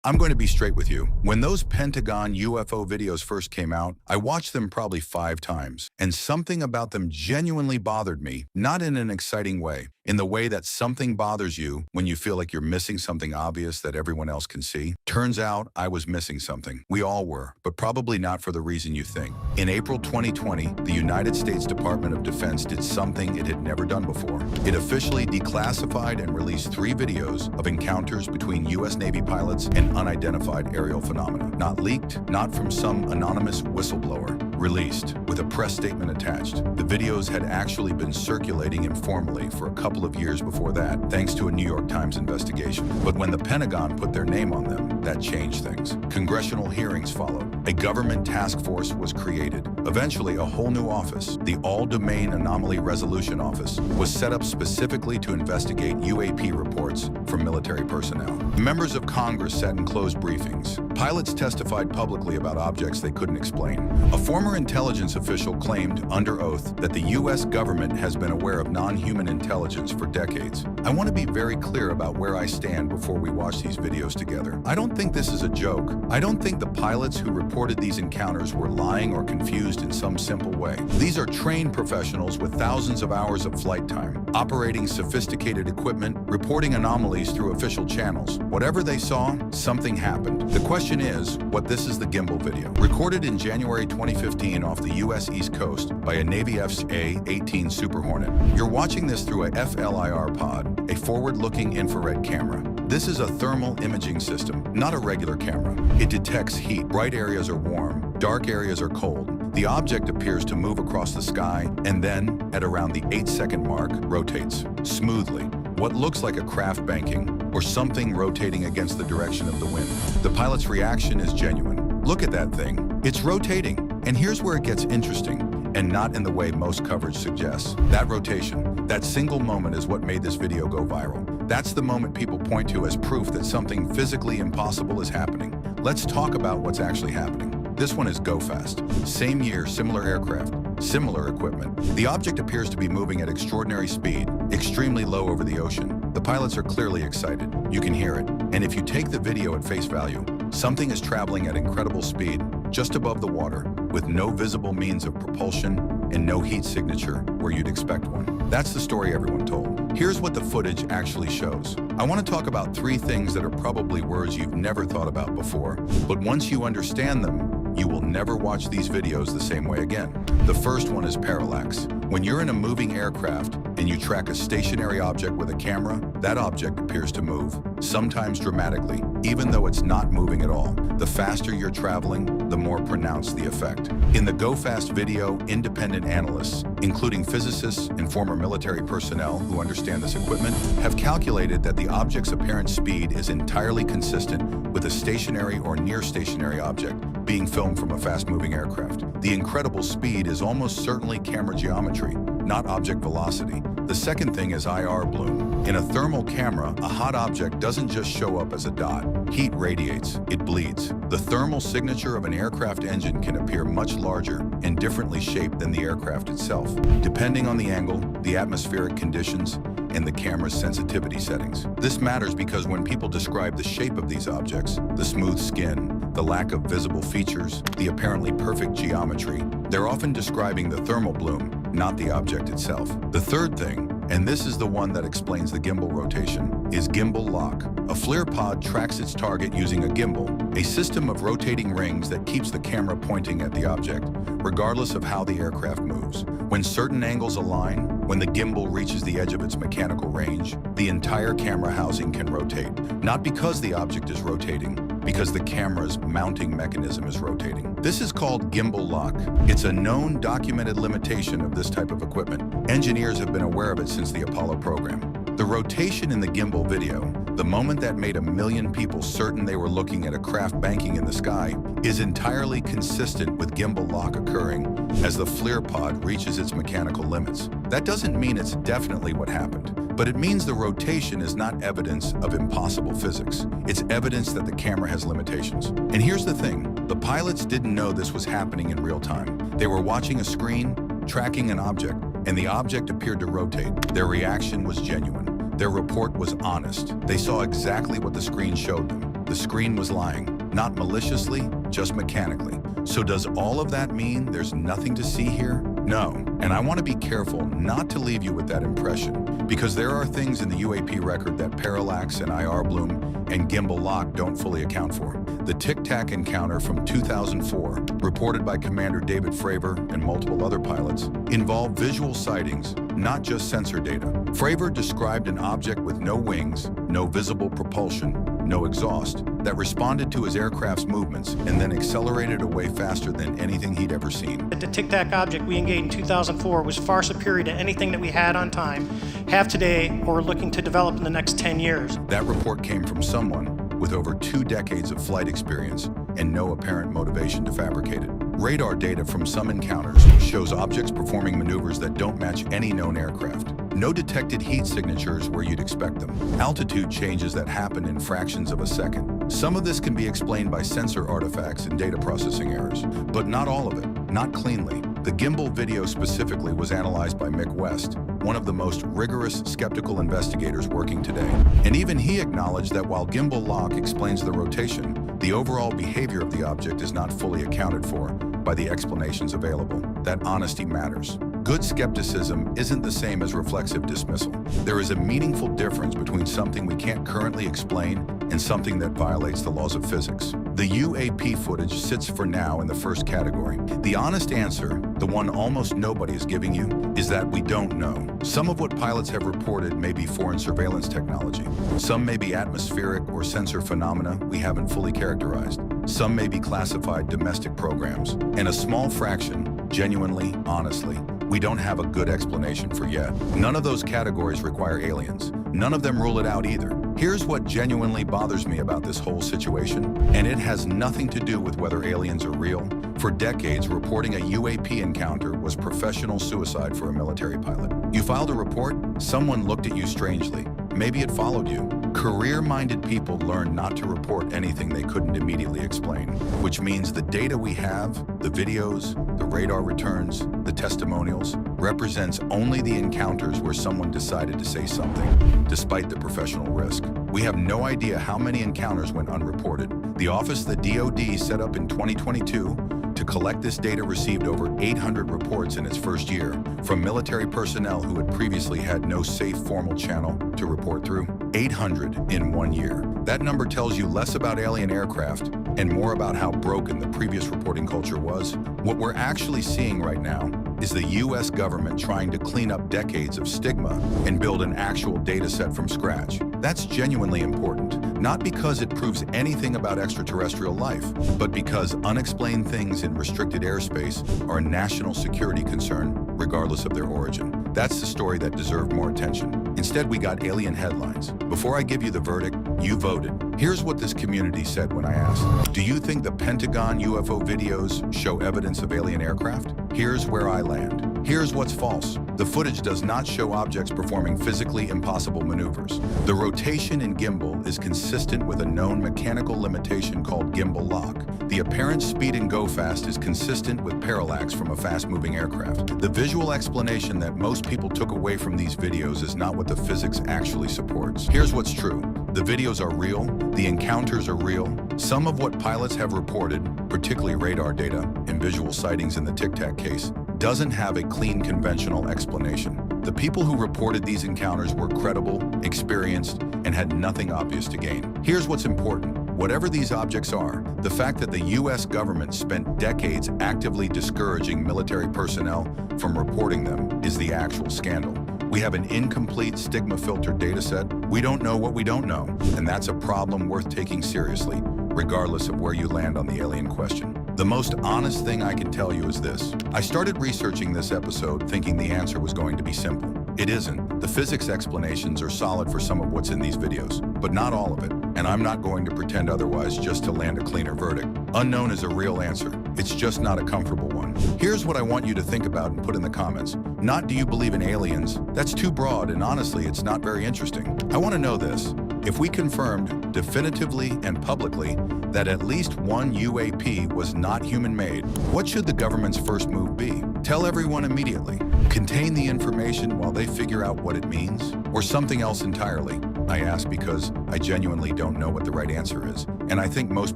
I'm going to be straight with you. When those Pentagon UFO videos first came out, I watched them probably 5 times, and something about them genuinely bothered me, not in an exciting way, in the way that something bothers you when you feel like you're missing something obvious that everyone else can see. Turns out I was missing something. We all were, but probably not for the reason you think. In April 2020, the United States Department of Defense did something it had never done before. It officially declassified and released 3 videos of encounters between U.S. Navy pilots and unidentified aerial phenomena. Not leaked, not from some anonymous whistleblower. Released, with a press statement attached. The videos had actually been circulating informally for a couple of years before that, thanks to a New York Times investigation. But when the Pentagon put their name on them, that changed things. Congressional hearings followed. A government task force was created. Eventually, a whole new office, the All-Domain Anomaly Resolution Office, was set up specifically to investigate UAP reports from military personnel. Members of Congress sat in closed briefings. Pilots testified publicly about objects they couldn't explain. A former intelligence official claimed under oath that the U.S. government has been aware of non-human intelligence for decades. I want to be very clear about where I stand before we watch these videos together. I don't think this is a joke. I don't think the pilots who reported these encounters were lying or confused in some simple way. These are trained professionals with thousands of hours of flight time, operating sophisticated equipment, reporting anomalies through official channels. Whatever they saw, something happened. The question is, what this is the Gimbal video. Recorded in January 2015 off the U.S. East Coast by a Navy F/A-18 Super Hornet. You're watching this through a FLIR pod, a forward-looking infrared camera. This is a thermal imaging system, not a regular camera. It detects heat. Bright areas are warm, dark areas are cold. The object appears to move across the sky and then, at around the 8-second mark, rotates smoothly. What looks like a craft banking or something rotating against the direction of the wind. The pilot's reaction is genuine. Look at that thing. It's rotating. And here's where it gets interesting, and not in the way most coverage suggests. That rotation, that single moment is what made this video go viral. That's the moment people point to as proof that something physically impossible is happening. Let's talk about what's actually happening. This one is GOFAST. Same year, similar aircraft, similar equipment. The object appears to be moving at extraordinary speed, extremely low over the ocean. The pilots are clearly excited. You can hear it. And if you take the video at face value, something is traveling at incredible speed, just above the water, with no visible means of propulsion and no heat signature where you'd expect one. That's the story everyone told. Here's what the footage actually shows. I want to talk about 3 things that are probably words you've never thought about before, but once you understand them, you will never watch these videos the same way again. The first one is parallax. When you're in a moving aircraft and you track a stationary object with a camera, that object appears to move, sometimes dramatically, even though it's not moving at all. The faster you're traveling, the more pronounced the effect. In the GOFAST video, independent analysts, including physicists and former military personnel who understand this equipment, have calculated that the object's apparent speed is entirely consistent with a stationary or near-stationary object being filmed from a fast-moving aircraft. The incredible speed is almost certainly camera geometry, not object velocity. The second thing is IR bloom. In a thermal camera, a hot object doesn't just show up as a dot. Heat radiates, it bleeds. The thermal signature of an aircraft engine can appear much larger and differently shaped than the aircraft itself, depending on the angle, the atmospheric conditions, and the camera's sensitivity settings. This matters because when people describe the shape of these objects, the smooth skin, the lack of visible features, the apparently perfect geometry, they're often describing the thermal bloom, not the object itself. The third thing, and this is the one that explains the gimbal rotation, is gimbal lock. A FLIR pod tracks its target using a gimbal, a system of rotating rings that keeps the camera pointing at the object, regardless of how the aircraft moves. When certain angles align, when the gimbal reaches the edge of its mechanical range, the entire camera housing can rotate. Not because the object is rotating, because the camera's mounting mechanism is rotating. This is called gimbal lock. It's a known, documented limitation of this type of equipment. Engineers have been aware of it since the Apollo program. The rotation in the gimbal video, the moment that made 1 million people certain they were looking at a craft banking in the sky, is entirely consistent with gimbal lock occurring as the FLIR pod reaches its mechanical limits. That doesn't mean it's definitely what happened, but it means the rotation is not evidence of impossible physics. It's evidence that the camera has limitations. And here's the thing, the pilots didn't know this was happening in real time. They were watching a screen, tracking an object, and the object appeared to rotate. Their reaction was genuine. Their report was honest. They saw exactly what the screen showed them. The screen was lying, not maliciously, just mechanically. So does all of that mean there's nothing to see here? No, and I want to be careful not to leave you with that impression, because there are things in the UAP record that parallax and IR bloom and gimbal lock don't fully account for. The Tic-Tac encounter from 2004, reported by Commander David Fravor and multiple other pilots, involved visual sightings, not just sensor data. Fravor described an object with no wings, no visible propulsion, no exhaust, that responded to his aircraft's movements and then accelerated away faster than anything he'd ever seen. The Tic-Tac object we engaged in 2004 was far superior to anything that we had on time, have today, or are looking to develop in the next 10 years. That report came from someone with over 2 decades of flight experience and no apparent motivation to fabricate it. Radar data from some encounters shows objects performing maneuvers that don't match any known aircraft. No detected heat signatures where you'd expect them. Altitude changes that happen in fractions of a second. Some of this can be explained by sensor artifacts and data processing errors, but not all of it, not cleanly. The gimbal video specifically was analyzed by Mick West, one of the most rigorous skeptical investigators working today. And even he acknowledged that while gimbal lock explains the rotation, the overall behavior of the object is not fully accounted for by the explanations available. That honesty matters. Good skepticism isn't the same as reflexive dismissal. There is a meaningful difference between something we can't currently explain and something that violates the laws of physics. The UAP footage sits for now in the first category. The honest answer, the one almost nobody is giving you, is that we don't know. Some of what pilots have reported may be foreign surveillance technology. Some may be atmospheric or sensor phenomena we haven't fully characterized. Some may be classified domestic programs. And a small fraction, genuinely, honestly, we don't have a good explanation for yet. None of those categories require aliens. None of them rule it out either. Here's what genuinely bothers me about this whole situation, and it has nothing to do with whether aliens are real. For decades, reporting a UAP encounter was professional suicide for a military pilot. You filed a report, someone looked at you strangely. Maybe it followed you. Career-minded people learn not to report anything they couldn't immediately explain, which means the data we have, the videos, the radar returns, the testimonials, represents only the encounters where someone decided to say something, despite the professional risk. We have no idea how many encounters went unreported. The office the DoD set up in 2022 to collect this data received over 800 reports in its first year from military personnel who had previously had no safe formal channel to report through. 800 in 1 year. That number tells you less about alien aircraft and more about how broken the previous reporting culture was. What we're actually seeing right now is the US government trying to clean up decades of stigma and build an actual data set from scratch. That's genuinely important, not because it proves anything about extraterrestrial life, but because unexplained things in restricted airspace are a national security concern, regardless of their origin. That's the story that deserved more attention. Instead, we got alien headlines. Before I give you the verdict, you voted. Here's what this community said when I asked, do you think the Pentagon UFO videos show evidence of alien aircraft? Here's where I land. Here's what's false. The footage does not show objects performing physically impossible maneuvers. The rotation in gimbal is consistent with a known mechanical limitation called gimbal lock. The apparent speed in GOFAST is consistent with parallax from a fast-moving aircraft. The visual explanation that most people took away from these videos is not what the physics actually supports. Here's what's true. The videos are real, the encounters are real. Some of what pilots have reported, particularly radar data and visual sightings in the Tic-Tac case, doesn't have a clean conventional explanation. The people who reported these encounters were credible, experienced, and had nothing obvious to gain. Here's what's important. Whatever these objects are, the fact that the US government spent decades actively discouraging military personnel from reporting them is the actual scandal. We have an incomplete stigma-filtered data set. We don't know what we don't know, and that's a problem worth taking seriously, regardless of where you land on the alien question. The most honest thing I can tell you is this. I started researching this episode thinking the answer was going to be simple. It isn't. The physics explanations are solid for some of what's in these videos, but not all of it, and I'm not going to pretend otherwise just to land a cleaner verdict. Unknown is a real answer. It's just not a comfortable one. Here's what I want you to think about and put in the comments. Not do you believe in aliens? That's too broad, and honestly, it's not very interesting. I want to know this. If we confirmed definitively and publicly that at least one UAP was not human-made, what should the government's first move be? Tell everyone immediately. Contain the information while they figure out what it means? Or something else entirely? I ask because I genuinely don't know what the right answer is, and I think most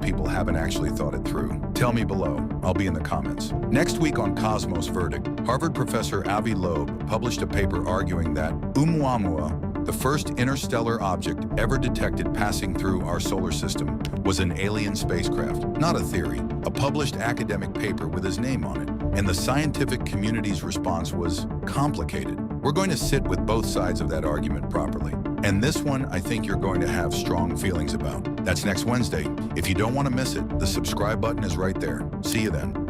people haven't actually thought it through. Tell me below. I'll be in the comments. Next week on Cosmos Verdict, Harvard professor Avi Loeb published a paper arguing that Oumuamua, the first interstellar object ever detected passing through our solar system, was an alien spacecraft, not a theory, a published academic paper with his name on it. And the scientific community's response was complicated. We're going to sit with both sides of that argument properly. And this one, I think you're going to have strong feelings about. That's next Wednesday. If you don't want to miss it, the subscribe button is right there. See you then.